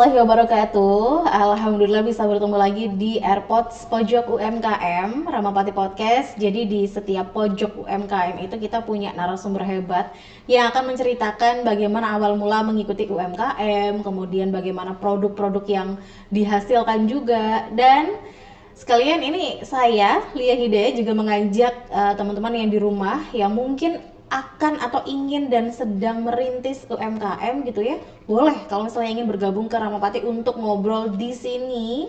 warahmatullahi wabarakatuh. Alhamdulillah bisa bertemu lagi di AirPods Pojok UMKM Ramapati Podcast. Jadi di setiap pojok UMKM itu kita punya narasumber hebat yang akan menceritakan bagaimana awal mula mengikuti UMKM, kemudian bagaimana produk-produk yang dihasilkan juga. Dan sekalian ini saya, Lia Hidayah, juga mengajak teman-teman yang di rumah yang mungkin akan atau ingin dan sedang merintis UMKM gitu ya, boleh kalau misalnya ingin bergabung ke Ramapati untuk ngobrol di sini,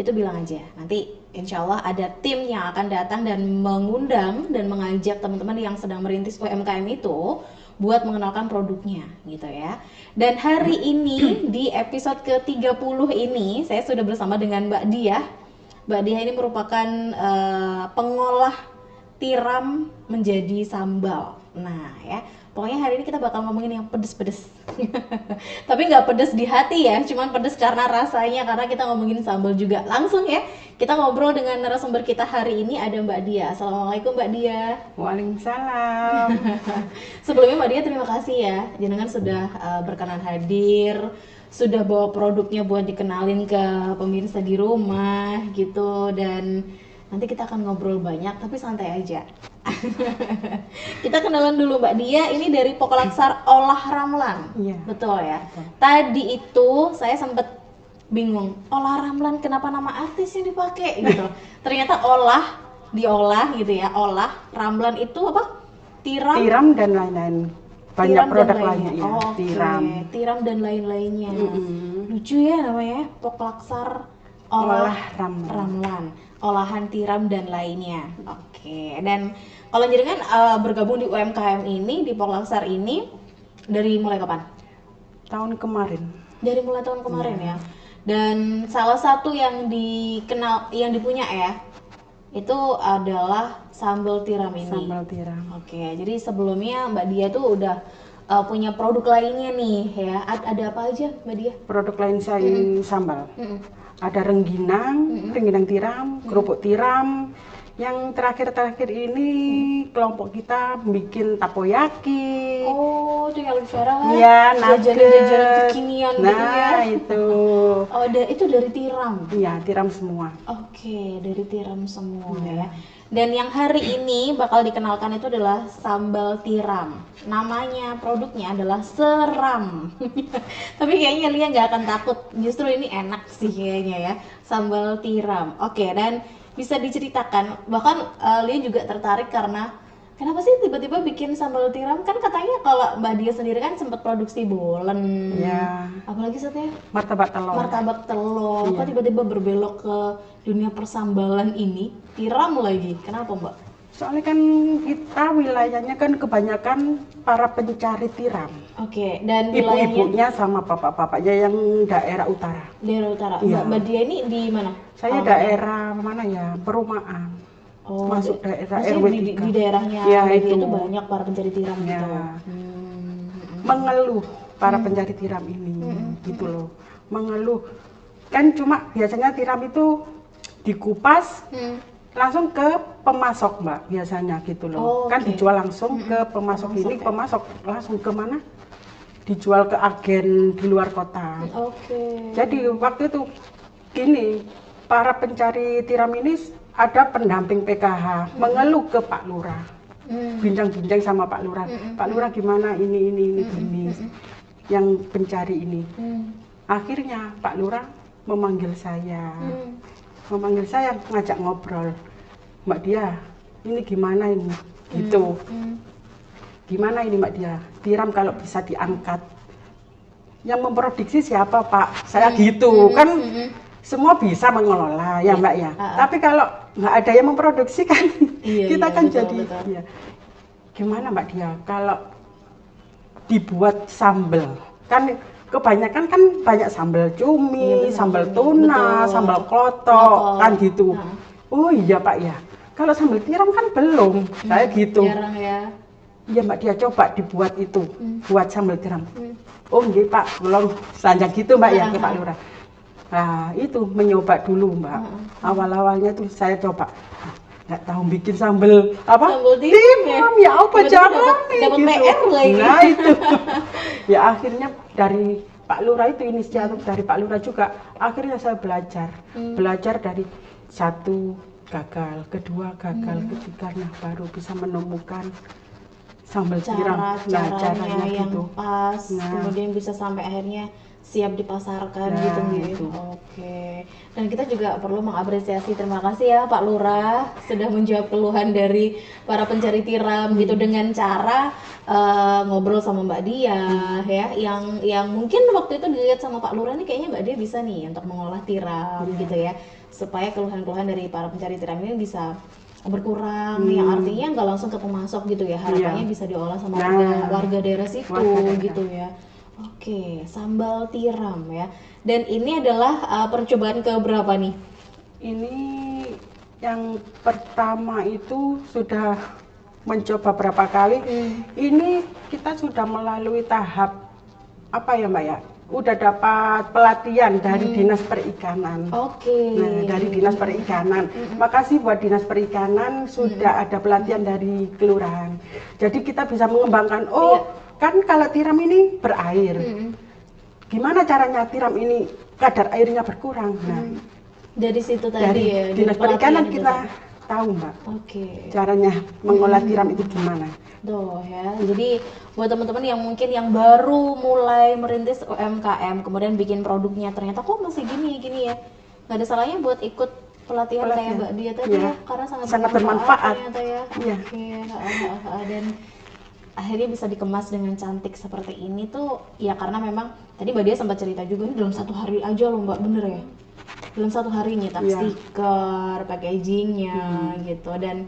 itu bilang aja. Nanti insya Allah ada tim yang akan datang dan mengundang dan mengajak teman-teman yang sedang merintis UMKM itu buat mengenalkan produknya gitu ya. Dan hari ini di episode ke-30 ini saya sudah bersama dengan Mbak Diah. Mbak Diah ini merupakan pengolah tiram menjadi sambal. Nah ya, pokoknya hari ini kita bakal ngomongin yang pedes-pedes. Tapi nggak pedes di hati ya, cuman pedes karena rasanya, karena kita ngomongin sambal juga. Langsung ya, kita ngobrol dengan narasumber kita hari ini, ada Mbak Diah. Assalamualaikum Mbak Diah. Waalaikumsalam. Sebelumnya Mbak Diah terima kasih ya, jenengan sudah berkenan hadir, sudah bawa produknya buat dikenalin ke pemirsa di rumah gitu. Dan nanti kita akan ngobrol banyak, tapi santai aja. Kita kenalan dulu Mbak Diah, ini dari Pokolaksar Olah Ramlan. Iya. Betul ya? Betul. Tadi itu saya sempet bingung, Olah Ramlan kenapa nama artis yang dipakai gitu. Ternyata diolah gitu ya, olah, Ramlan itu apa? Tiram dan lain-lain. Banyak Tiram produk dan lainnya ya. Oh, oke. Tiram dan lain-lainnya. Lucu ya namanya, Pokolaksar Olah Ramlan, olahan tiram dan lainnya. Oke. Dan kalau jenengan bergabung di UMKM ini, di Pokolaksar ini dari mulai kapan? Tahun kemarin. Dari mulai tahun kemarin ya. Dan salah satu yang dipunya ya, itu adalah sambal tiram ini. Sambal tiram. Oke. Jadi sebelumnya Mbak Diah tuh udah punya produk lainnya nih ya. Ada apa aja Mbak Diah? Produk lain saya sambal. Ada rengginang tiram, kerupuk tiram. Yang terakhir ini kelompok kita bikin takoyaki. Oh, tinggal bicara kan? Iya, jajanan kekinian gitu ya. Nah, itu. Oh, itu dari tiram. Iya, tiram semua. Oke, dari tiram semua ya. Dan yang hari ini bakal dikenalkan itu adalah sambal tiram. Namanya, produknya adalah seram. Tapi kayaknya Lia nggak akan takut. Justru ini enak sih kayaknya ya, sambal tiram. Oke, dan bisa diceritakan, bahkan Lia juga tertarik karena kenapa sih tiba-tiba bikin sambal tiram? Kan katanya kalau Mbak Dia sendiri kan sempat produksi bolen. Ya. Apalagi satunya? Martabak telur. Martabak telur. Iya. Kok tiba-tiba berbelok ke dunia persambalan ini? Tiram lagi. Kenapa Mbak? Soalnya kan kita wilayahnya kan kebanyakan para pencari tiram. Oke, dan wilayahnya Ibu-ibunya sama bapak-bapaknya yang daerah utara. daerah utara. Iya. Mbak Dia ini di mana? Saya daerah mana ya? Perumahan. Oh, masuk daerah maksudnya RW di 3. daerahnya Ya, Mbak Dia itu. itu banyak para pencari tiram Ya. gitu. Mengeluh para pencari tiram ini, gitu loh. Mengeluh. Kan cuma biasanya tiram itu dikupas langsung ke pemasok Mbak, biasanya gitu loh. Oh, kan oke. dijual langsung ke pemasok ini, ya. pemasok langsung ke mana? Dijual ke agen di luar kota. Oke. Jadi waktu itu gini, para pencari tiram ini ada pendamping PKH mengeluh ke Pak Lurah, bincang-bincang sama Pak Lurah. Pak Lurah gimana ini gini, yang pencari ini. Akhirnya Pak Lurah memanggil saya, ngajak ngobrol. Mbak Dia, ini gimana ini? Gitu. Gimana ini Mbak Dia? Tiram kalau bisa diangkat. Yang memproduksi siapa Pak? Saya gitu kan. Semua bisa mengelola ya Mbak ya. Tapi kalau nggak ada yang memproduksi kan, kita kan betul, jadi betul. ya. Gimana Mbak Dia? Kalau dibuat sambel, kan kebanyakan kan banyak sambal cumi, sambal tuna, betul. sambal klotok, kan gitu. Oh iya Pak ya. Kalau sambal tiram kan belum, saya gitu. Jarang ya. Iya Mbak Dia, coba dibuat itu, buat sambal tiram. Oh nggih Pak, tolong sanjang gitu Mbak ya ke Pak Lurah. Nah itu mencoba dulu Mbak. Awal-awalnya tuh saya coba. Nggak tahu bikin sambal apa? Sambal tiram ya apa Tiba-tiba caranya dapat gitu. PR lagi. Nah itu. Ya akhirnya dari Pak Lurah itu inisiatif dari Pak Lurah juga. Akhirnya saya belajar dari satu gagal, kedua gagal, ketiga, nah baru bisa menemukan sambal tiram. Nah, caranya yang gitu. pas, Nah, kemudian bisa sampai akhirnya siap dipasarkan nah, gitu nih. itu. Oke. Dan kita juga perlu mengapresiasi, terima kasih ya Pak Lurah sudah menjawab keluhan dari para pencari tiram gitu dengan cara ngobrol sama Mbak Dia ya, yang mungkin waktu itu dilihat sama Pak Lurah nih kayaknya Mbak Dia bisa nih untuk mengolah tiram gitu ya, supaya keluhan-keluhan dari para pencari tiram ini bisa berkurang, yang artinya nggak langsung ke pemasok gitu ya, harapannya bisa diolah sama warga daerah situ gitu ya. Oke, sambal tiram ya. Dan ini adalah percobaan keberapa nih? Ini yang pertama itu sudah mencoba berapa kali. Ini kita sudah melalui tahap apa ya Mbak ya? Udah dapat pelatihan dari Dinas Perikanan. Oke. Nah, dari Dinas Perikanan. Makasih buat Dinas Perikanan sudah ada pelatihan dari kelurahan. Jadi kita bisa mengembangkan, kan kalau tiram ini berair. Gimana caranya tiram ini kadar airnya berkurang? Nah, dari situ tadi dari ya. Dinas Perikanan kita tahu Mbak. Oke. Caranya mengolah tiram itu gimana? Tuh ya, jadi buat teman-teman yang mungkin yang baru mulai merintis UMKM, kemudian bikin produknya ternyata kok masih gini ya, nggak ada salahnya buat ikut pelatihan kayak Mbak Dia tadi ya, karena sangat bermanfaat ternyata ya. Oke. Dan akhirnya bisa dikemas dengan cantik seperti ini tuh ya, karena memang tadi Mbak Dia sempat cerita juga ini dalam 1 hari aja loh Mbak, bener ya, dalam 1 hari nyetak stiker, packagingnya gitu. Dan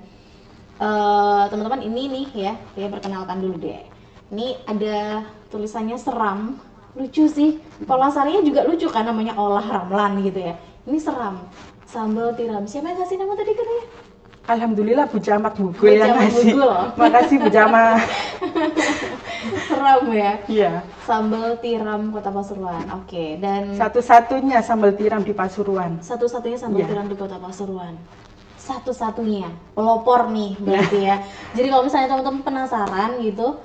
teman-teman ini nih ya, saya perkenalkan dulu deh. Ini ada tulisannya seram, lucu sih. Polasarinya juga lucu kan, namanya olah ramlan gitu ya. Ini seram, sambal tiram. Siapa yang kasih nama tadi katanya? Alhamdulillah Bu Camat Bugul yang ngasih. Makasih Bu Camat. Seram ya. Iya. Sambal tiram Kota Pasuruan. Oke. Dan satu-satunya sambal tiram di Pasuruan. Satu-satunya sambal tiram di Kota Pasuruan. Satu-satunya pelopor nih berarti ya. Jadi kalau misalnya teman-teman penasaran gitu,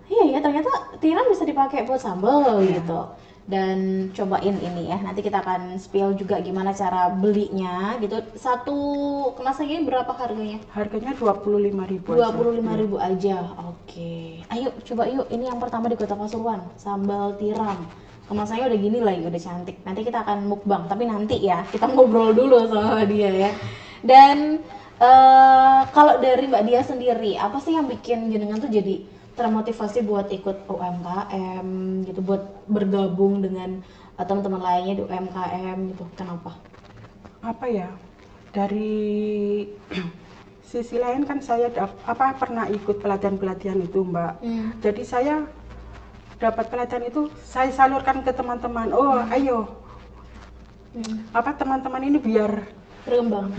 iya ya ternyata tiram bisa dipakai buat sambal gitu. Dan cobain ini ya, nanti kita akan spill juga gimana cara belinya gitu. Satu kemasan ini berapa harganya? Harganya 25.000 25.000 aja. Oke. Ayo coba yuk, ini yang pertama di Kota Pasuruan, sambal tiram. Kemasannya udah gini lah, udah cantik. Nanti kita akan mukbang, tapi nanti ya kita ngobrol dulu sama dia ya. Dan kalau dari Mbak Dia sendiri, apa sih yang bikin jenengan tuh jadi termotivasi buat ikut UMKM gitu, buat bergabung dengan teman-teman lainnya di UMKM gitu? Kenapa? Apa ya? Dari sisi lain kan saya pernah ikut pelatihan-pelatihan itu Mbak. Jadi saya dapat pelatihan itu saya salurkan ke teman-teman. Ayo. Teman-teman ini biar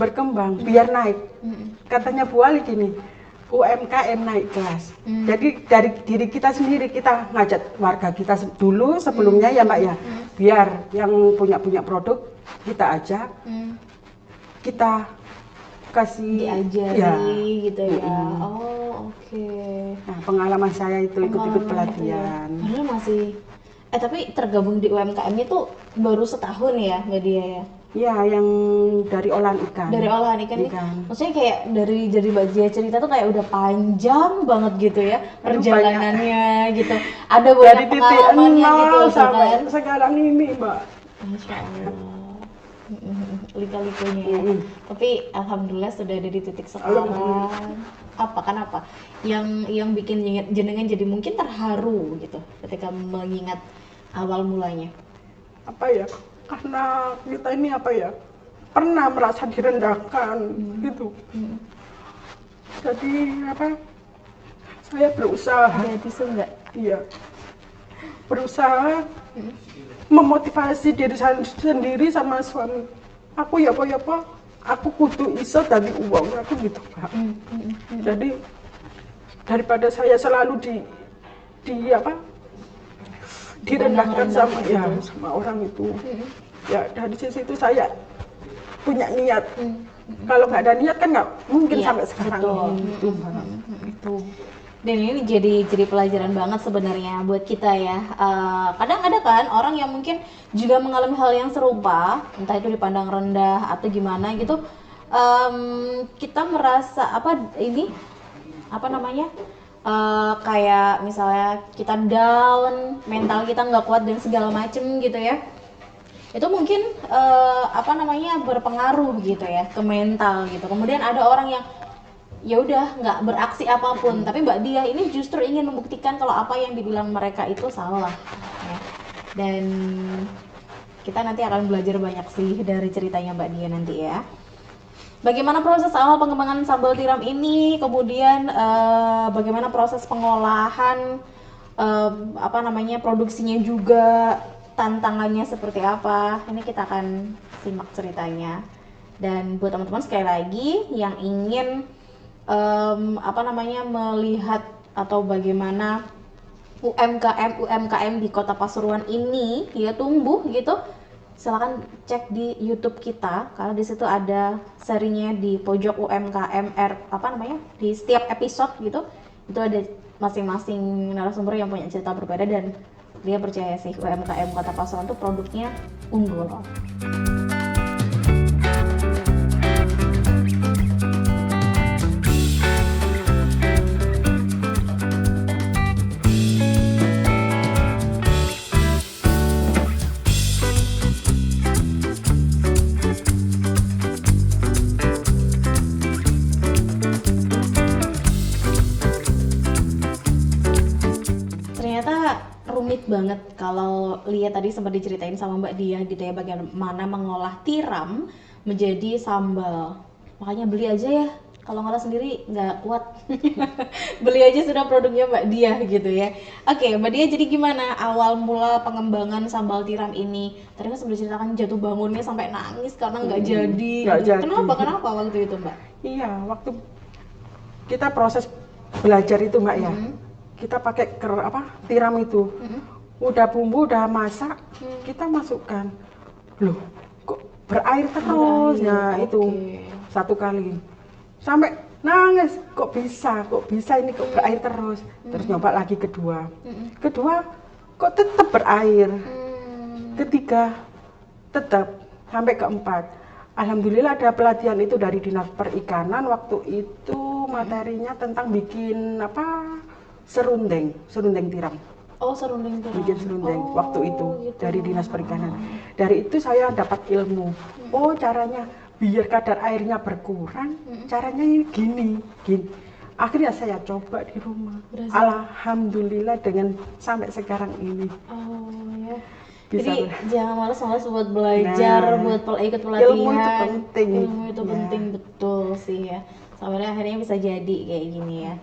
berkembang, biar naik. Katanya Bu Ali gini, UMKM naik kelas. Jadi dari diri kita sendiri kita ngajak warga kita dulu sebelumnya ya Mbak ya, biar yang punya produk kita ajak, kita kasih diajari gitu ya. Oke. Nah, pengalaman saya itu ikut pelatihan. Padahal masih tapi tergabung di UMKM itu baru setahun ya Mbak Dia ya? Iya, yang dari olahan ikan. Dari olahan ikan. Ini, maksudnya kayak dari jadi Mbak Dia cerita tuh kayak udah panjang banget gitu ya perjalanannya gitu. Ada banyak pengalamannya gitu sampai kan? Sekarang ini Mbak. Masya Allah. Lika-likunya ya. Tapi alhamdulillah sudah ada di titik sekarang. Kenapa? Yang bikin jenengan jadi mungkin terharu gitu ketika mengingat awal mulanya? Apa ya? Karena kita ini pernah merasa direndahkan gitu. Jadi saya berusaha. Iya. Berusaha memotivasi diri saya sendiri sama suami. Aku aku kudu iso dari uang aku gitu Pak. Jadi daripada saya selalu direndahkan sama orang itu. Ya dari sisi itu saya punya niat. Kalau nggak ada niat kan nggak mungkin sampai sekarang itu. Dan ini jadi pelajaran banget sebenarnya buat kita ya. Kadang ada kan orang yang mungkin juga mengalami hal yang serupa, entah itu dipandang rendah atau gimana gitu. Kita merasa apa namanya? Kayak misalnya kita down, mental kita nggak kuat dan segala macem gitu ya. Itu mungkin berpengaruh gitu ya ke mental gitu. Kemudian ada orang yang ya udah nggak beraksi apapun, tapi Mbak Dia ini justru ingin membuktikan kalau apa yang dibilang mereka itu salah ya. Dan kita nanti akan belajar banyak sih dari ceritanya Mbak Dia nanti ya. Bagaimana proses awal pengembangan sambal tiram ini, kemudian bagaimana proses pengolahan, produksinya juga, tantangannya seperti apa, ini kita akan simak ceritanya. Dan buat teman-teman sekali lagi yang ingin melihat atau bagaimana UMKM di Kota Pasuruan ini ya tumbuh gitu, silakan cek di YouTube kita karena di situ ada serinya di pojok UMKM di setiap episode gitu itu ada masing-masing narasumber yang punya cerita berbeda dan dia percaya sih UMKM Kota Pasuruan tuh produknya unggul. Rumit banget kalau lihat tadi sempat diceritain sama Mbak Dia gitu ya bagaimana mengolah tiram menjadi sambal. Makanya beli aja ya, kalau ngolah sendiri nggak kuat. Beli aja sudah produknya Mbak Dia gitu ya. Oke, Mbak Dia, jadi gimana awal mula pengembangan sambal tiram ini? Tadi kan sudah ceritakan jatuh bangunnya sampai nangis karena nggak jadi. Jadi. Kenapa waktu itu Mbak? Iya, waktu kita proses belajar itu Mbak ya. Kita pakai tiram itu, udah bumbu udah masak, kita masukkan, loh kok berair terus, itu satu kali, sampai nangis, kok bisa ini kok berair terus, terus nyoba lagi kedua kok tetap berair, ketiga tetap, sampai keempat. Alhamdulillah ada pelatihan itu dari Dinas Perikanan waktu itu materinya tentang bikin serundeng tiram. Oh, serundeng tiram. Bikin serundeng waktu itu gitu. Dari Dinas Perikanan. Dari itu saya dapat ilmu. Oh, caranya biar kadar airnya berkurang, caranya gini. Akhirnya saya coba di rumah. Alhamdulillah dengan sampai sekarang ini. Oh ya. Bisa. Jadi jangan malas-malas buat belajar, buat ikut pelatihan. Ilmu itu penting. Ilmu itu penting betul sih ya. Sampai akhirnya bisa jadi kayak gini ya.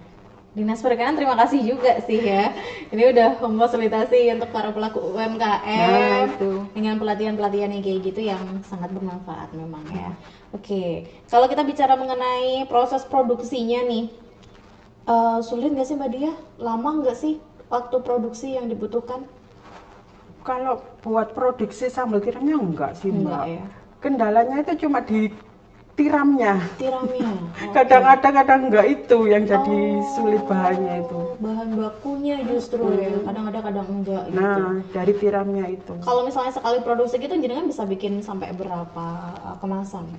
Dinas Perikanan terima kasih juga sih ya. Ini udah memfasilitasi untuk para pelaku UMKM dengan pelatihan-pelatihan yang kayak gitu yang sangat bermanfaat memang ya. Oke, kalau kita bicara mengenai proses produksinya nih, sulit nggak sih Mbak Dia? Lama nggak sih waktu produksi yang dibutuhkan? Kalau buat produksi sambal tiramnya enggak sih Mbak. Enggak ya. Kendalanya itu cuma di tiramnya. Kadang-kadang enggak itu yang jadi sulit bahannya itu. Bahan bakunya justru ya. Kadang enggak gitu. Nah, dari tiramnya itu. Kalau misalnya sekali produksi gitu jenengan bisa bikin sampai berapa kemasan?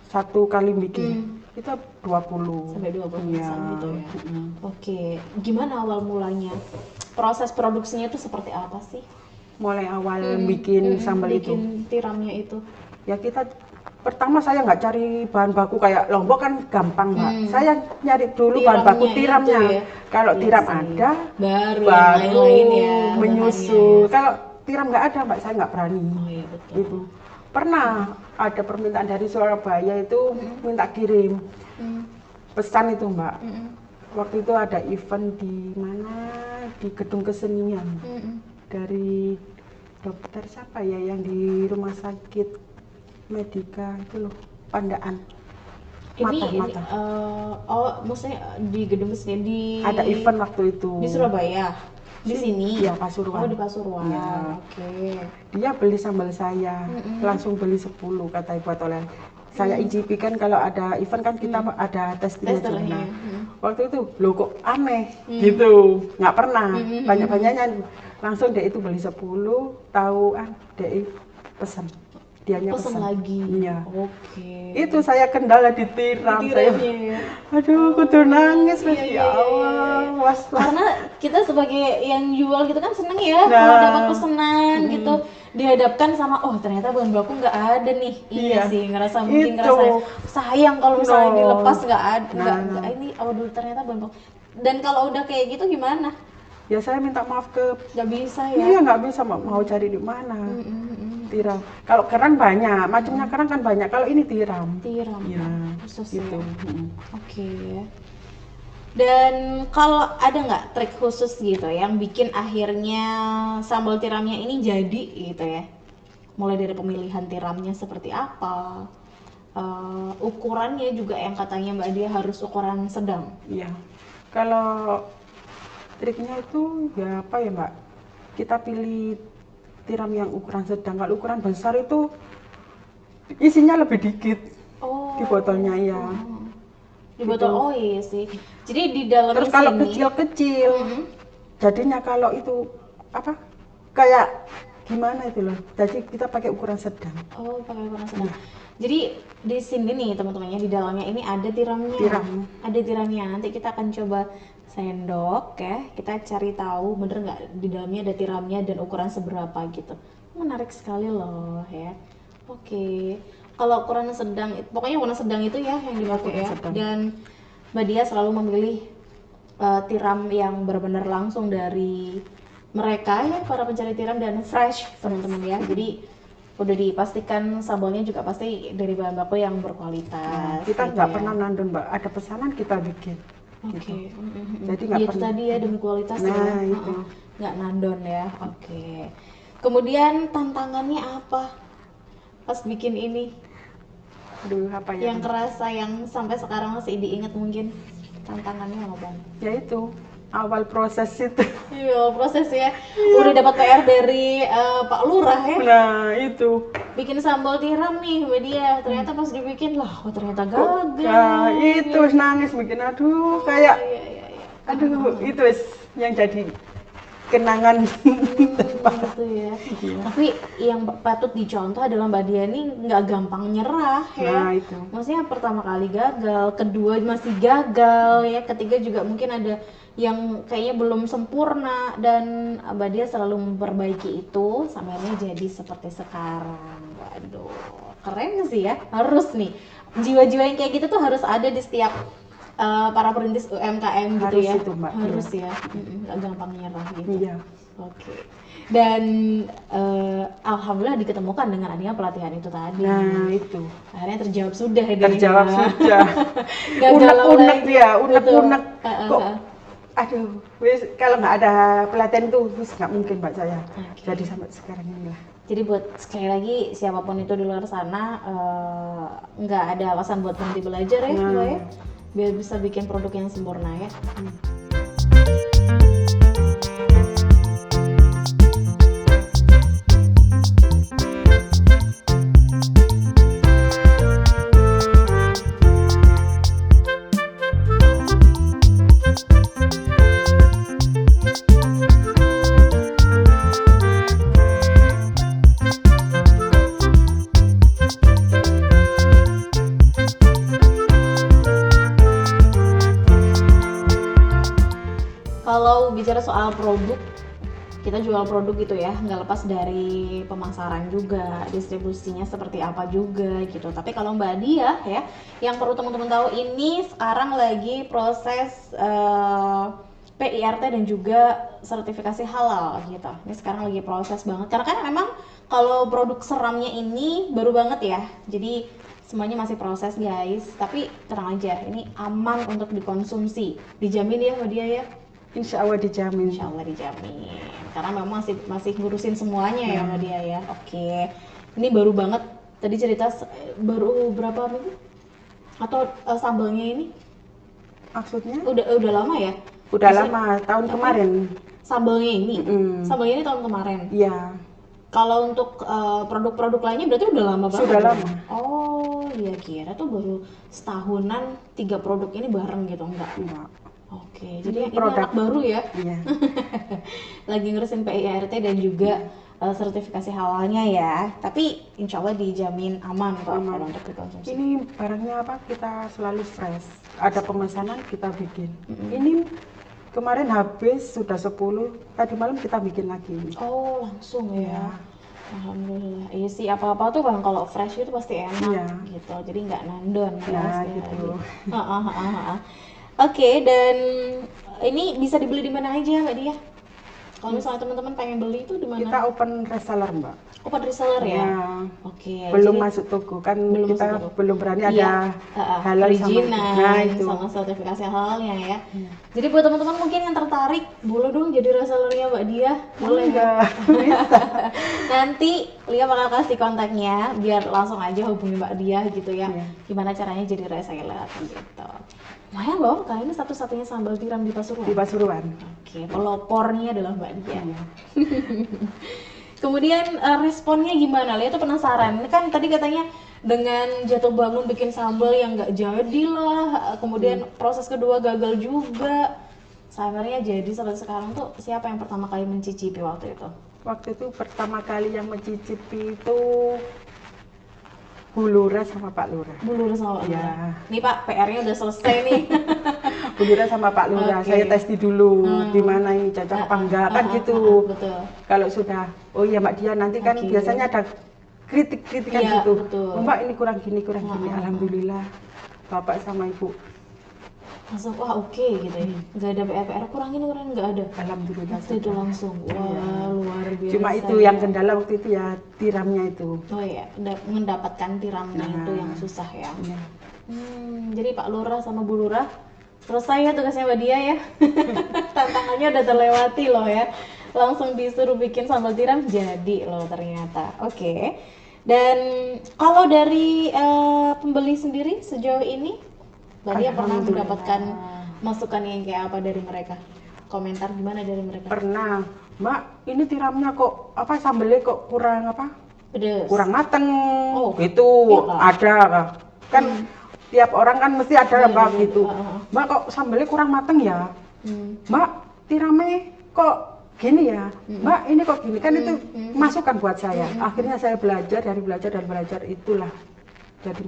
Satu kali bikin kita 20 sampai 20 kemasan gitu ya. Oke, gimana awal mulanya? Proses produksinya itu seperti apa sih? Mulai awal bikin sambal itu. Bikin tiramnya itu. Ya kita pertama saya nggak cari bahan baku kayak lombok kan gampang Mbak. Saya nyari dulu bahan baku tiramnya. Ya? Kalau tiram ada, baru lain ya, menyusul. Kalau tiram nggak ada Mbak, saya nggak berani. Oh iya betul. Gitu. Pernah ada permintaan dari Surabaya itu minta kirim pesan itu Mbak. Waktu itu ada event di mana di Gedung Kesenian dari dokter siapa ya yang di rumah sakit Medika itu loh, Pandaan. Mata. Maksudnya di Gedung Kesenian di ada event waktu itu di Surabaya. Di sini ya Pasuruan. Oh di Pasuruan ya. Oke. Dia beli sambal saya langsung beli 10 katanya buat oleh saya icipi kan kalau ada event kan kita ada testingnya juga. Testernya. Nah, waktu itu loh kok aneh gitu, nggak pernah banyak-banyaknya langsung dia itu beli 10, tahu dia pesan. Dianya Pesan lagi. Iya. Oke. Itu saya kendala di tiram saya. Ya. Aduh, kudu nangis Mas. Iya, Ya Allah. Was. Karena kita sebagai yang jual gitu kan seneng ya Nah. kalau dapat pesanan gitu, dihadapkan sama oh ternyata bahan baku nggak ada nih. Iya sih, ngerasa mungkin Itu. ngerasa sayang kalau misalnya dilepas nggak ada, Nah. nggak ini dulu ternyata bahan baku. Dan kalau udah kayak gitu gimana? Ya saya minta maaf ke Nggak bisa ya. iya nggak bisa mau cari di mana. Tiram. Kalau kerang banyak, macamnya kerang kan banyak. Kalau ini tiram. Tiram. Iya. Khusus Gitu. ya. Oke. Dan kalau ada nggak trik khusus gitu yang bikin akhirnya sambal tiramnya ini jadi gitu ya? Mulai dari pemilihan tiramnya seperti apa, ukurannya juga yang katanya Mbak Dia harus ukuran sedang. Iya. Kalau triknya itu ya apa ya Mbak? Kita pilih tiram yang ukuran sedang. Kalau ukuran besar itu isinya lebih dikit di botolnya ya. Di botol Gitu. iya sih. Jadi di dalam Terus kalau sini kecil-kecil, jadinya kalau itu apa? Kayak gimana itu loh. Jadi kita pakai ukuran sedang. oh pakai ukuran sedang. Jadi di sini nih teman-temannya di dalamnya ini ada tiramnya. Tiram. Ada tiramnya. Nanti kita akan coba sendok ya. Kita cari tahu bener nggak di dalamnya ada tiramnya dan ukuran seberapa gitu. Menarik sekali loh ya. Oke. Kalau ukuran sedang, pokoknya ukuran sedang itu ya yang dipakai Ukuran ya. sedang. Dan Mbak Dia selalu memilih tiram yang benar-benar langsung dari mereka ya, para pencari tiram dan fresh teman-teman ya. Jadi udah dipastikan sambalnya juga pasti dari bahan baku yang berkualitas. Kita gitu nggak ya. pernah nandun Mbak. Ada pesanan kita bikin. Oke. Gitu. Mm-mm. Jadi nggak Ya, itu pernah. tadi ya demi kualitas Nah, ya. itu. Nggak nandon ya. Oke. Kemudian tantangannya apa pas bikin ini? Aduh, apa ya? Yang kerasa yang sampai sekarang masih diingat mungkin tantangannya apa Bang? Ya itu awal proses itu. Iya proses ya. Udah dapat PR dari Pak Lurah ya. Nah, itu. Bikin sambal tiram nih Mbak Dia. Ternyata pas dibikin lah, ternyata gagal. Nah, itu nangis bikin aduh kayak Iya. aduh itu yang jadi kenangan. Gitu ya. Tapi yang patut dicontoh adalah Mbak Dia ini nggak gampang nyerah ya. Nah, itu. Maksudnya pertama kali gagal, kedua masih gagal ya, ketiga juga mungkin ada yang kayaknya belum sempurna dan Mbak Dia selalu memperbaiki itu sampai akhirnya jadi seperti sekarang. Waduh, keren sih ya. Harus nih jiwa-jiwa yang kayak gitu tuh harus ada di setiap para perintis UMKM gitu Harus ya. itu, Mbak. Harus ya. Nggak gampang nyerah gitu. Iya. Oke. Dan alhamdulillah diketemukan dengan adanya pelatihan itu tadi. Nah, itu. Akhirnya terjawab sudah ya. Terjawab sudah. Nggak galau Unek-unek lagi. ya, unek-unek. Betul. Kok aduh, wis kalau nggak ada pelatihan itu wis nggak mungkin Mbak saya. Oke. Jadi sampai sekarang inilah. Jadi buat sekali lagi siapapun itu di luar sana nggak ada alasan buat berhenti belajar ya, Nah. Mbak ya. Biar bisa bikin produk yang sempurna ya. Kalau bicara soal produk, kita jual produk gitu ya, nggak lepas dari pemasaran juga, distribusinya seperti apa juga gitu. Tapi kalau Mbak Dia ya, yang perlu teman-teman tahu ini sekarang lagi proses PIRT dan juga sertifikasi halal gitu. Ini sekarang lagi proses banget. Karena kan memang kalau produk seramnya ini baru banget ya, jadi semuanya masih proses guys. Tapi tenang aja, ini aman untuk dikonsumsi, dijamin ya Mbak Dia ya. Insya Allah dijamin. Insya Allah dijamin. Karena memang masih ngurusin semuanya ya sama dia ya. Oke. Ini baru banget. Tadi cerita baru berapa minggu? Atau sambalnya ini? Maksudnya? Udah lama ya? Udah Bisa- lama, tahun kemarin. Sambalnya ini. Mm-mm. Sambalnya ini tahun kemarin. Iya. Kalau untuk produk-produk lainnya berarti udah lama banget. Sudah dong? lama. Oh, dia kira tuh baru setahunan 3 produk ini bareng gitu, enggak? Enggak. Oke, jadi ini produk anak baru ya? Iya. Lagi ngurusin PIRT dan juga sertifikasi halalnya ya. Tapi insya Allah dijamin aman kok Aman. kalau untuk dikonsumsi. Ini barangnya apa? Kita selalu fresh. Ada pemesanan kita bikin. Ini kemarin habis sudah 10, tadi malam kita bikin lagi. Oh, langsung ya. Iya. Alhamdulillah. Iya sih, apa-apa tuh bang kalau fresh itu pasti enak Iya. gitu. Jadi nggak nandon ya. Nah, sekali gitu. lagi. Oke, dan ini bisa dibeli di mana aja Mbak Dia? Kalau misalnya teman-teman pengen beli itu di mana? Kita open reseller, Mbak. Open reseller ya? Ya. Oke. Belum jadi masuk toko kan, belum kita masuk toko. belum berani Iya, ada halal sama perizinan nah itu. sama sertifikasi halalnya ya. Jadi buat teman-teman mungkin yang tertarik, boleh dong jadi resellernya Mbak Dia, boleh ya? Enggak, bisa. Nanti Lia bakal kasih kontaknya biar langsung aja hubungi Mbak Dia gitu ya. Iya. Gimana caranya jadi reseller gitu. Lumayan loh, kali ini satu-satunya sambal tiram di Pasuruan. Di Pasuruan. Oke, pelopornya adalah Mbak Dia. Iya. Kemudian responnya gimana? Lia tuh penasaran. Ini kan tadi katanya dengan jatuh bangun bikin sambal yang nggak jadi lah. Kemudian proses kedua gagal juga. Sabarnya jadi sampai sekarang tuh siapa yang pertama kali mencicipi waktu itu? Waktu itu pertama kali yang mencicipi itu Bu Lurah sama Pak Lurah. Bu Lurah sama Pak Iya. Lurah. Nih Pak, PR-nya udah selesai nih. Bu Lurah sama Pak Lurah, Oke. saya tes dulu di mana ini cocok apa enggak kan gitu. Betul. Kalau sudah, oh iya Mbak Dia nanti kan Oke. biasanya ada kritik-kritikan Iya, gitu. betul. Oh, Mbak ini kurang gini, kurang gini. Alhamdulillah Bapak sama Ibu, Langsung wah oke gitu ya. Nggak ada PR, kurangin nggak ada. alhamdulillah. Waktu itu langsung, wah luar biasa. Cuma itu ya. yang kendala waktu itu ya tiramnya itu. Oh iya, mendapatkan tiramnya Nah. itu yang susah ya. Iya. Jadi Pak Lurah sama Bu Lurah selesai ya tugasnya Mbak Dia ya. Tantangannya udah terlewati loh ya. Langsung disuruh bikin sambal tiram jadi loh ternyata. Oke. Dan kalau dari pembeli sendiri sejauh ini Mbak Dia pernah Alhamdulillah. mendapatkan masukan yang kayak apa dari mereka? Komentar gimana dari mereka? Pernah, Mbak ini tiramnya kok apa sambelnya kok kurang apa? Pedes. Kurang mateng. Oh, Itu iyalah. ada kan tiap orang kan mesti ada Mbak bener. gitu. Mbak kok sambelnya kurang mateng ya? Mbak tiramnya kok gini ya? Mbak ini kok gini kan itu masukan buat saya. Akhirnya saya belajar itulah jadi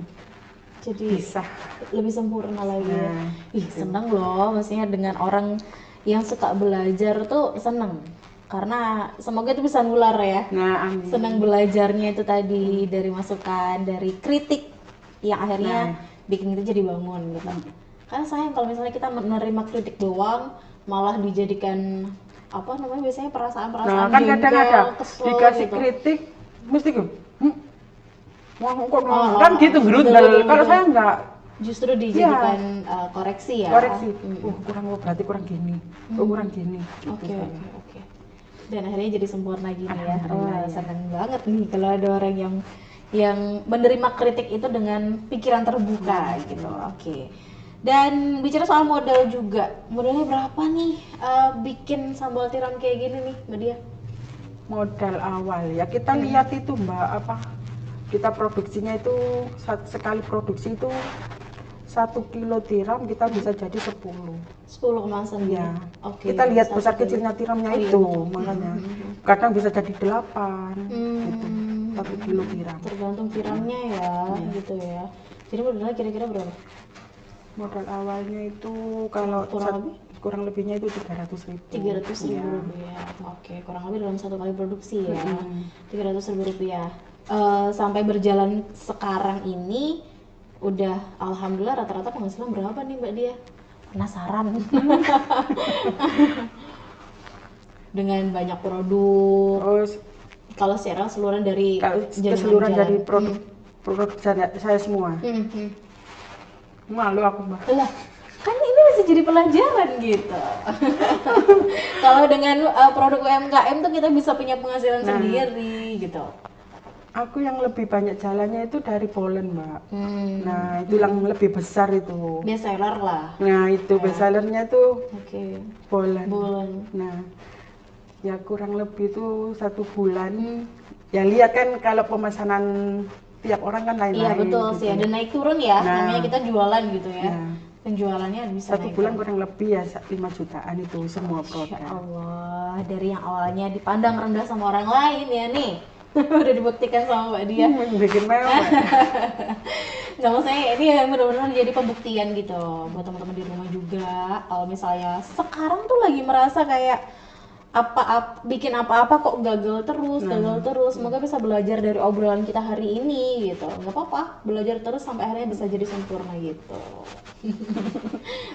bisa. Lebih sempurna lagi ya. Nah, Ih seneng loh, maksudnya dengan orang yang suka belajar tuh seneng. Karena semoga itu bisa nular ya. Nah, amin. Senang belajarnya itu tadi dari masukan, dari kritik yang akhirnya bikin kita jadi bangun gitu. Karena sayang kalau misalnya kita menerima kritik doang, malah dijadikan apa namanya biasanya perasaan-perasaan Nah, kan kadang jengkel, ada kesel dikasih gitu. kritik mesti gitu. Wah, kok Oh, kan gitu betul, gerundel. betul, Kalau betul. saya enggak Justru dijadikan koreksi ya. koreksi. Kurang berarti kurang gini. Kurang gini. Oke. Dan akhirnya jadi sempurna gini ya. Alhamdulillah, Wah, seneng banget nih kalau ada orang yang menerima kritik itu dengan pikiran terbuka gitu. Oke. Dan bicara soal modal juga, modalnya berapa nih bikin sambal tiram kayak gini nih, Mbak Dia? Modal awal ya kita lihat itu Mbak apa? Kita produksinya itu sekali produksi itu 1 kilo tiram kita bisa jadi 10. 10 kemasan Ya. gitu. Oke. Kita lihat 1 besar kilo. kecilnya tiramnya Oh, iya, itu betul. makanya. Kadang bisa jadi 8 gitu. 1 kilo tiram. Tergantung tiramnya ya, gitu ya. Jadi modalnya kira-kira berapa? Modal awalnya itu kalau kurang lebihnya itu 300.000. 300.000 Iya. rupiah. Oke, kurang lebih dalam 1 kali produksi ya. 300.000 rupiah. Sampai berjalan sekarang ini udah alhamdulillah rata-rata penghasilan berapa nih Mbak Dia? Penasaran. Dengan banyak produk. Terus Kalau secara keseluruhan dari kalau jaringan keseluruhan jalan. dari produk saya semua. Malu aku Mbak. Lah, kan ini masih jadi pelajaran gitu. Kalau dengan produk UMKM tuh kita bisa punya penghasilan sendiri gitu. Aku yang lebih banyak jalannya itu dari Poland Mbak. Nah itu yang lebih besar itu. Best seller lah. Nah itu best sellernya itu Oke. Poland. Bulan. Nah ya kurang lebih itu 1 bulan. Ya lihat kan kalau pemesanan tiap orang kan lain-lain. Iya betul gitu. sih, ada naik turun ya, Nah, namanya kita jualan gitu ya. ya. Penjualannya bisa Satu naik bulan turun. kurang lebih ya 5 jutaan itu semua Masya produk. Allah, dari yang awalnya dipandang rendah sama orang lain ya nih, udah dibuktikan sama Mbak Dia. Bikin mewah. Nggak, maksudnya ini yang benar-benar jadi pembuktian gitu buat teman-teman di rumah juga. Kalau misalnya sekarang tuh lagi merasa kayak bikin apa-apa kok gagal terus, semoga bisa belajar dari obrolan kita hari ini gitu. Nggak apa-apa, belajar terus sampai akhirnya bisa jadi sempurna gitu.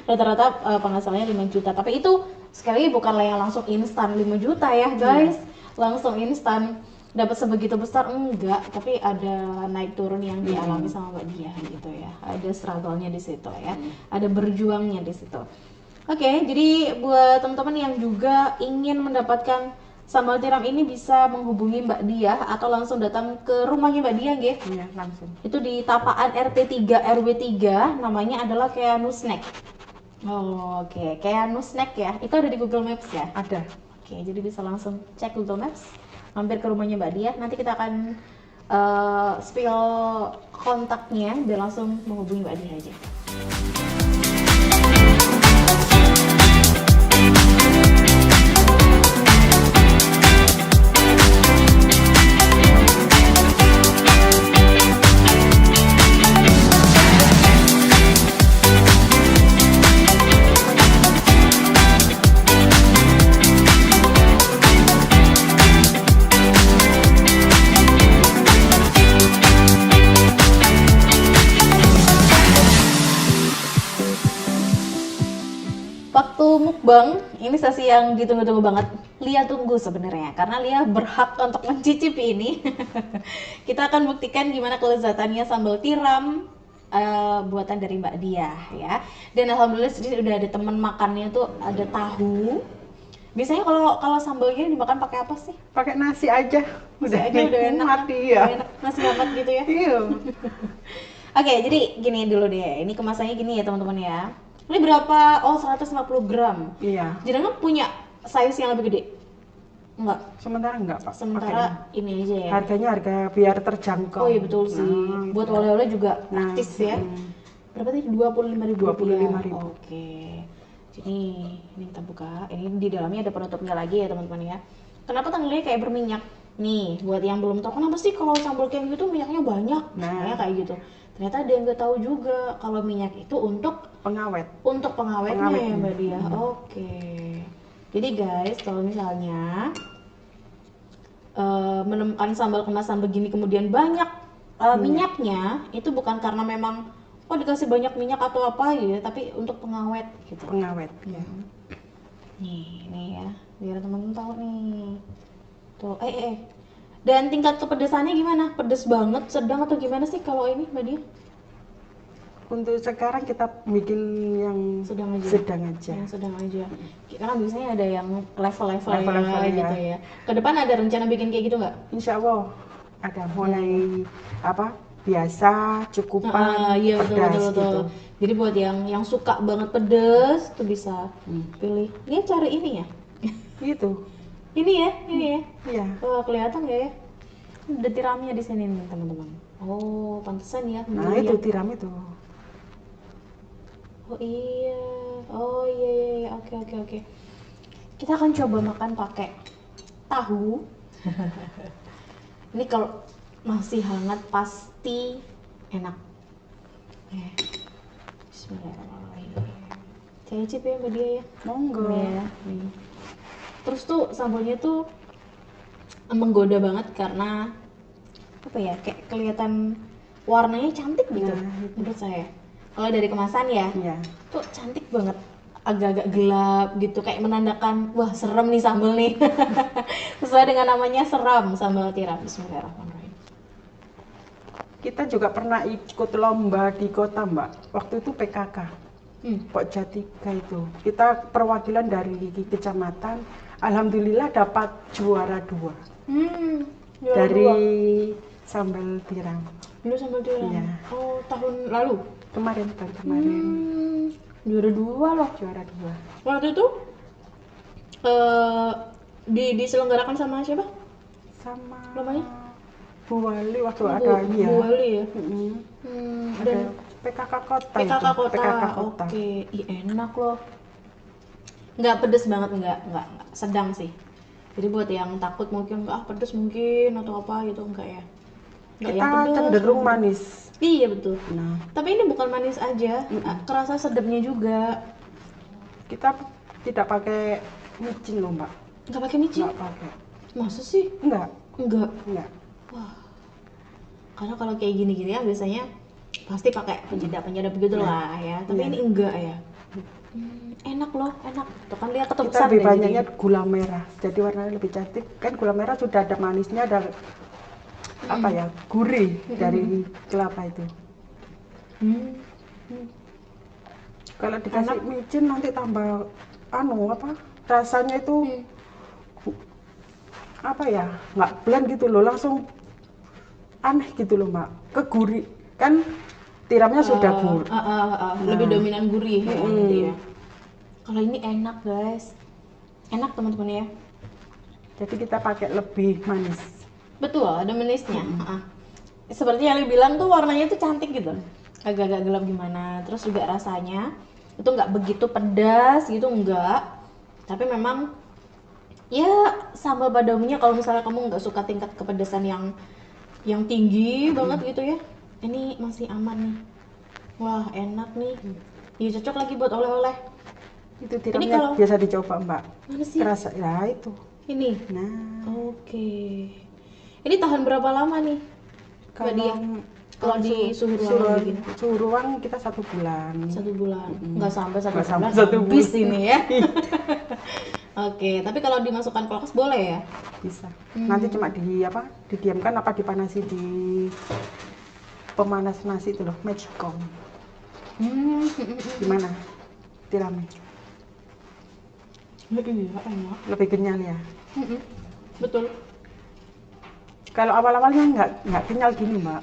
Rata-rata penghasilannya 5 juta, tapi itu sekali lagi bukanlah yang langsung instan 5 juta ya guys, langsung instan dapat sebegitu besar enggak, tapi ada naik turun yang dialami sama Mbak Dia gitu ya, ada struggle-nya di situ ya, ada berjuangnya di situ. Oke, jadi buat teman-teman yang juga ingin mendapatkan sambal tiram ini bisa menghubungi Mbak Dia atau langsung datang ke rumahnya Mbak Dia nggih? Iya, langsung. Itu di Tapaan RT 3 RW 3, namanya adalah Keanu Snack. Oh, oke, Keanu Snack ya. Itu ada di Google Maps ya? Ada. Oke, jadi bisa langsung cek Google Maps, mampir ke rumahnya Mbak Dia. Nanti kita akan spill kontaknya biar langsung menghubungi Mbak Dia aja. Waktu mukbang, ini sesi yang ditunggu-tunggu banget. Lia tunggu sebenarnya, karena Lia berhak untuk mencicipi ini. Kita akan buktikan gimana kelezatannya sambal tiram buatan dari Mbak Dia ya. Dan alhamdulillah sudah ada teman makannya tuh, ada tahu. Biasanya kalau sambalnya dimakan pakai apa sih? Pakai nasi aja. Udah enak. Mati ya. Udah enak, nasi hangat gitu ya. Iya. Oke, jadi gini dulu deh. Ini kemasannya gini ya teman-teman ya. Ini berapa? Oh, 150 gram. Iya. Jenengan punya size yang lebih gede? Enggak. Sementara enggak, Pak. Sementara ini aja ya. Harganya harga biar terjangkau. Oh iya betul sih. Buat oleh-oleh juga praktis ya. Berapa tadi? 25.000 rupiah. 25.000. Oke. Jadi ini kita buka. Ini di dalamnya ada penutupnya lagi ya teman-teman ya. Kenapa tanggalnya kayak berminyak? Nih, buat yang belum tahu kenapa sih kalau sambal kayak gitu minyaknya banyak? Nah, kayak gitu. Ternyata ada yang nggak tahu juga kalau minyak itu untuk Pengawet. pengawetnya ya Mbak Dia. Oke. Jadi guys, kalau misalnya menemukan sambal kemasan begini kemudian banyak minyaknya, itu bukan karena memang dikasih banyak minyak atau apa gitu, tapi untuk pengawet gitu. Pengawet. Ya. Nih ya, biar teman-teman tahu nih. Tuh, Dan tingkat kepedesannya gimana? Pedes banget, sedang atau gimana sih kalau ini Mbak Dia? Untuk sekarang kita bikin yang Sedang aja. Yang sedang aja. Karena biasanya ada yang level-level gitu ya. Ke depan ada rencana bikin kayak gitu nggak? Insya Allah ada mulai biasa, cukupan, Iya pedas betul. gitu. Jadi buat yang suka banget pedes tuh bisa pilih. Dia cari ini ya? Gitu. Ini ya? Iya. Oh, kelihatan nggak ya? Ada tiramnya di sini nih teman-teman. Oh, pantesan ya. Nah itu tiram itu. Oh iya. Oke. Kita akan coba makan pakai tahu. Ini kalau masih hangat pasti enak. Bismillahirrahmanirrahim. Saya cip ya Mbak Dia ya. Monggo. Ya, nih. Terus tuh sambalnya tuh menggoda banget karena kayak kelihatan warnanya cantik gitu menurut saya. Kalau dari kemasan ya, tuh cantik banget, agak-agak gelap gitu, kayak menandakan wah serem nih sambal nih. Sesuai dengan namanya, seram sambal tiram. Bismillahirrahmanirrahim. Kita juga pernah ikut lomba di kota Mbak, waktu itu PKK. Pokja 3 itu kita perwakilan dari kecamatan, alhamdulillah dapat juara 2 dari sambal tiram. Dulu sambal tiram. Iya. Oh, tahun lalu? Kemarin. Juara 2 loh. Juara 2. Waktu itu diselenggarakan sama siapa? Sama Lombanya? Bu Wali waktu Oh, ada Bu ya. Wali ya. Ada Dan PKK Kota PKK itu. Kota. PKK Kota. Oke, ih enak loh. Nggak pedes banget, nggak sedang sih. Jadi buat yang takut mungkin pedes mungkin atau apa gitu enggak ya. Enggak Kita yang pedes. cenderung nggak manis. Iya betul. Nah, Tapi ini bukan manis aja, kerasa sedapnya juga. kita tidak pakai micin loh, Mbak. Nggak pakai micin? Nggak pakai. Masa sih? Enggak. Enggak. Wah, Karena kalau kayak gini-gini ya biasanya pasti pakai penyedap-penyedap gitu lah ya. Tapi ini enggak ya. Enak loh, enak. Tuh kan lihat kita ketupat lebih deh banyaknya jadinya. gula merah. Jadi warnanya lebih cantik. Kan gula merah sudah ada manisnya, ada apa ya, gurih dari kelapa itu. Kalau dikasih micin nanti tambah rasanya itu apa ya, nggak blend gitu loh, langsung aneh gitu loh Mbak, kegurih kan tiramnya sudah gurih. Lebih dominan gurih ya nanti ya. Kalau ini enak guys, enak teman-teman ya. Jadi kita pakai lebih manis. Betul, ada manisnya. Seperti yang bilang tuh warnanya tuh cantik gitu, agak-agak gelap gimana. Terus juga rasanya itu nggak begitu pedas gitu, enggak. Tapi memang ya sambal pada umumnya kalau misalnya kamu nggak suka tingkat kepedasan yang tinggi banget gitu ya, ini masih aman nih. Wah enak nih, ya cocok lagi buat oleh-oleh. Itu tiramnya biasa dicoba Mbak. Mana sih? Terasa ya itu. Ini. Nah, Oke. Ini tahan berapa lama nih? Kalau di suhu ruangan begini? Suhu ruang kita 1 bulan. 1 bulan. Nggak sampai 1 Nggak bulan. sampai 1 Habis bulan. ini ya. Oke, tapi kalau dimasukkan kulkas boleh ya? Bisa. Nanti cuma didiamkan apa dipanasi di pemanas nasi itu loh, magicom. Gimana? Tiramnya? Enak. Lebih kenyal ya. Betul. Kalau awal-awalnya nggak kenyal gini Mbak.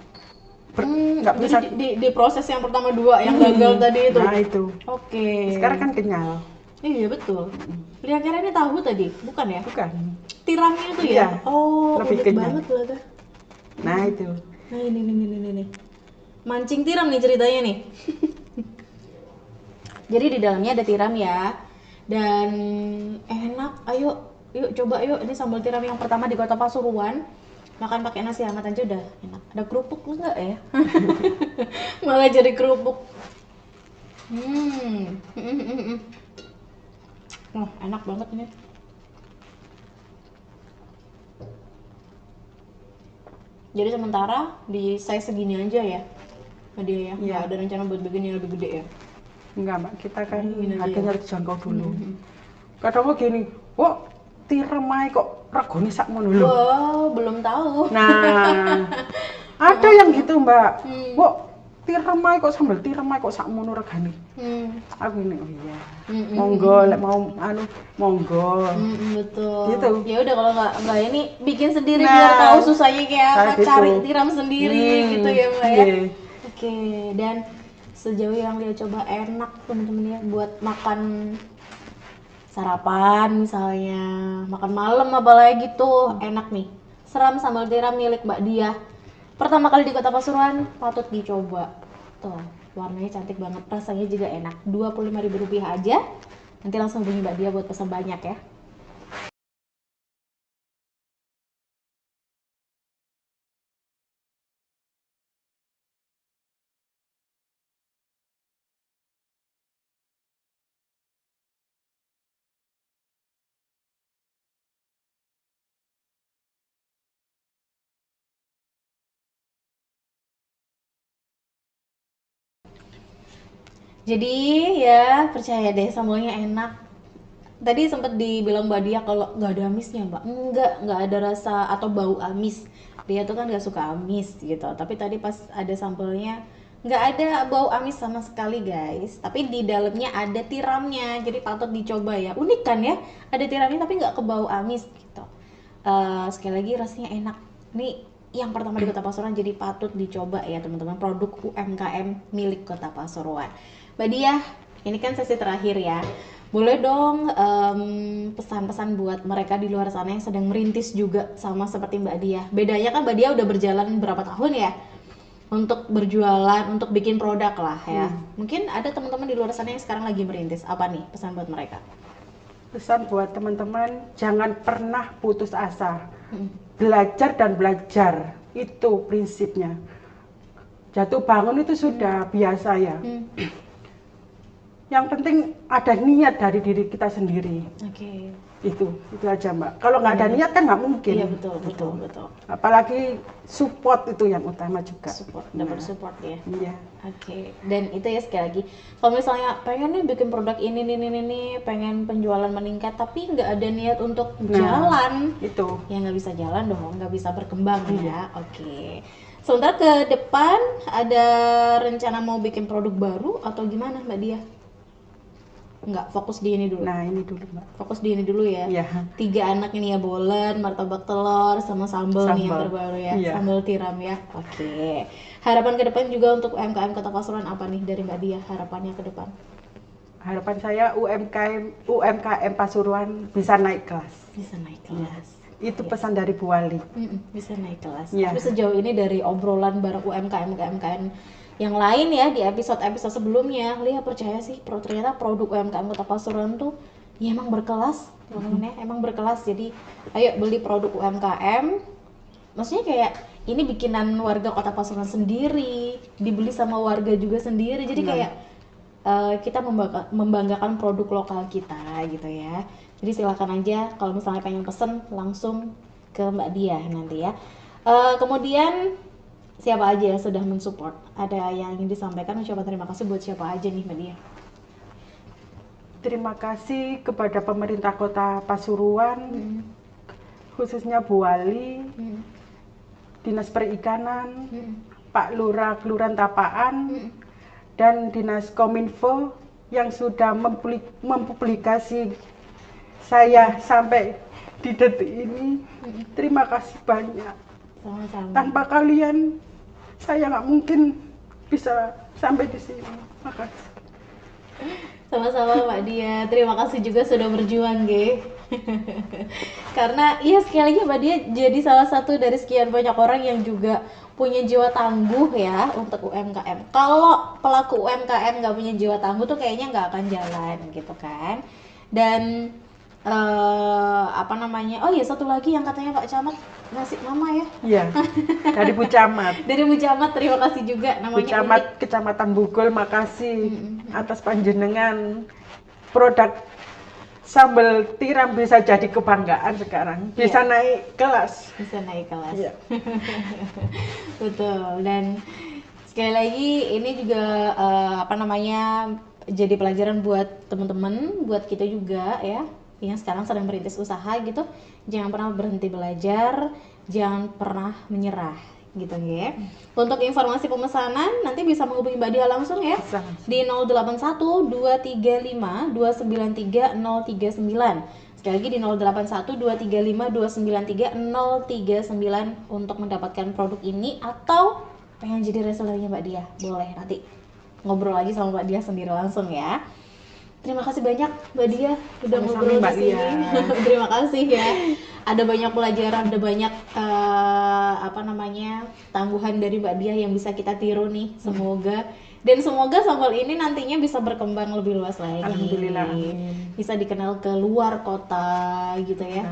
Nggak bisa. Di proses yang pertama 2 yang gagal tadi itu. Nah itu. Oke. Sekarang kan kenyal. Iya betul. Kira-kira ini tahu tadi, bukan ya? Bukan. Tiramnya itu ya? Iya, Oh, lebih unik kenyal. banget ternyata. Nah itu. Nah ini. Mancing tiram nih ceritanya nih. Jadi di dalamnya ada tiram ya. Dan enak. Yuk coba yuk. Ini sambal tiram yang pertama di Kota Pasuruan. Makan pakai nasi hangat aja udah enak. Ada kerupuk enggak ya? Malah jadi kerupuk. Wah, enak banget ini. Jadi sementara di size segini aja ya, dia ya. Nggak ada rencana buat bikin yang lebih gede ya? Enggak Mbak, kita kan harganya harus jangkau dulu. Kadang gini, tiram ae kok regane sak ngono lho. Wow, belum tahu. Nah, ada yang gitu Mbak. Tiram ae kok sambal tiram ae kok sak ngono regane. Aku ini oh iya. Monggo lek mau monggo. Betul. Gitu. Ya udah kalau nggak ini bikin sendiri biar tahu susahnya kayak apa, gitu. cari tiram sendiri gitu ya Mbak ya. Iya. Oke, dan sejauh yang dia coba enak teman-teman ya buat makan sarapan misalnya, makan malam apalagi gitu, enak nih. Seram sambal tiram milik Mbak Diah. Pertama kali di Kota Pasuruan, patut dicoba. Tuh, warnanya cantik banget, rasanya juga enak. Rp25.000 aja. Nanti langsung hubungi Mbak Diah buat pesan banyak ya. Jadi ya percaya deh sambalnya enak. Tadi sempat dibilang Mbak Dia kalau nggak ada amisnya Mbak. Nggak ada rasa atau bau amis. Dia tuh kan nggak suka amis gitu. Tapi tadi pas ada sambalnya nggak ada bau amis sama sekali guys. Tapi di dalamnya ada tiramnya. Jadi patut dicoba ya. Unik kan ya? Ada tiramnya tapi nggak kebau amis gitu. Sekali lagi rasanya enak. Ini yang pertama di Kota Pasuruan jadi patut dicoba ya teman-teman, produk UMKM milik Kota Pasuruan. Mbak Diah, ini kan sesi terakhir ya. Boleh dong pesan-pesan buat mereka di luar sana yang sedang merintis juga sama seperti Mbak Dia. Bedanya kan Mbak Dia udah berjalan berapa tahun ya untuk berjualan, untuk bikin produk lah ya. Mungkin ada teman-teman di luar sana yang sekarang lagi merintis. Apa nih pesan buat mereka? Pesan buat teman-teman, jangan pernah putus asa. Belajar dan belajar, itu prinsipnya. Jatuh bangun itu sudah biasa ya. Yang penting ada niat dari diri kita sendiri. Oke. Itu aja Mbak. Kalau nggak ada niat kan nggak mungkin. Iya betul. Apalagi support itu yang utama juga. Dapat support ya. Iya. Oke. Dan itu ya sekali lagi, kalau misalnya pengen nih bikin produk ini, pengen penjualan meningkat, tapi nggak ada niat untuk jalan, itu ya nggak bisa jalan dong, nggak bisa berkembang ya. Oke. Sebentar ke depan ada rencana mau bikin produk baru atau gimana Mbak Dia? Enggak, fokus di ini dulu. Nah, ini dulu Mbak. Fokus di ini dulu ya. Iya. 3 anak ini ya, bolen, martabak telur, sama sambal nih yang terbaru ya. Iya. Sambal tiram ya. Oke. Harapan ke depan juga untuk UMKM Kota Pasuruan apa nih dari Mbak Dia, harapannya ke depan? Harapan saya UMKM Pasuruan bisa naik kelas. Bisa naik kelas. Itu pesan dari Bu Wali. Bisa naik kelas. Iya. Tapi sejauh ini dari obrolan bareng UMKM yang lain ya di episode sebelumnya, Lia percaya sih ternyata produk UMKM Kota Pasuruan tuh ya emang berkelas, teman-teman ya, emang berkelas. Jadi ayo beli produk UMKM. Maksudnya kayak ini bikinan warga Kota Pasuruan sendiri, dibeli sama warga juga sendiri. Jadi kayak kita membanggakan produk lokal kita gitu ya. Jadi silakan aja kalau misalnya pengen pesen langsung ke Mbak Dia nanti ya. Kemudian siapa aja yang sudah mensupport? Ada yang ingin disampaikan ucapan terima kasih buat siapa aja nih Mbak Dia? Terima kasih kepada pemerintah Kota Pasuruan, khususnya Bu Wali, Dinas Perikanan, Pak Lurah Kelurahan Tapaan, dan Dinas Kominfo yang sudah mempublikasi saya sampai di detik ini. Terima kasih banyak. Sama-sama. Tanpa kalian saya nggak mungkin bisa sampai di sini. Makasih. Sama-sama Mbak Dia, terima kasih juga sudah berjuang Ge. Karena iya sekali lagi Mbak Dia jadi salah satu dari sekian banyak orang yang juga punya jiwa tangguh ya untuk UMKM. Kalau pelaku UMKM nggak punya jiwa tangguh tuh kayaknya nggak akan jalan gitu kan. Dan oh iya satu lagi yang katanya Pak Camat ngasih nama ya. Iya. Dari Bu Camat. Dari Bu Camat, terima kasih juga namanya. Bu Camat Kecamatan Bugol, makasih atas panjenengan. Produk sambal tiram bisa jadi kebanggaan sekarang. Bisa naik kelas. Bisa naik kelas. Iya. Betul. Dan sekali lagi ini juga jadi pelajaran buat teman-teman, buat kita juga ya yang sekarang sedang merintis usaha gitu. Jangan pernah berhenti belajar, jangan pernah menyerah gitu ya. Untuk informasi pemesanan nanti bisa menghubungi Mbak Dia langsung ya. Bisa. Di 081 235 293 039. Sekali lagi di 081 235 293 039 untuk mendapatkan produk ini, atau pengen jadi resellernya Mbak Dia, boleh nanti ngobrol lagi sama Mbak Dia sendiri langsung ya. Terima kasih banyak Mbak Dia udah ngobrol di sini. Terima kasih ya. Ada banyak pelajaran, ada banyak tangguhan dari Mbak Dia yang bisa kita tiru nih. Semoga sambal ini nantinya bisa berkembang lebih luas lagi. Alhamdulillah. Bisa dikenal ke luar kota gitu ya.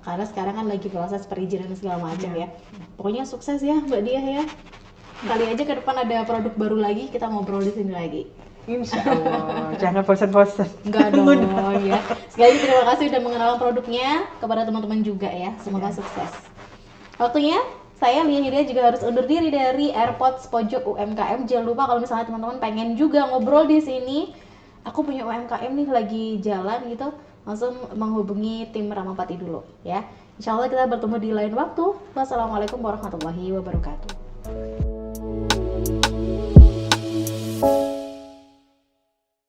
Karena sekarang kan lagi proses perizinan segala macam ya. Pokoknya sukses ya Mbak Dia ya. Kali aja ke depan ada produk baru lagi, kita ngobrol di sini lagi. Insya Allah, jangan bosan-bosan. Enggak dong ya. Sekali lagi terima kasih sudah mengenalkan produknya kepada teman-teman juga ya. Semoga sukses. Waktunya saya Lia Hidia juga harus undur diri dari Airpods Pojok UMKM. Jangan lupa kalau misalnya teman-teman pengen juga ngobrol di sini, aku punya UMKM nih lagi jalan gitu, langsung menghubungi tim Ramapati dulu ya. Insya Allah kita bertemu di lain waktu. Wassalamualaikum warahmatullahi wabarakatuh.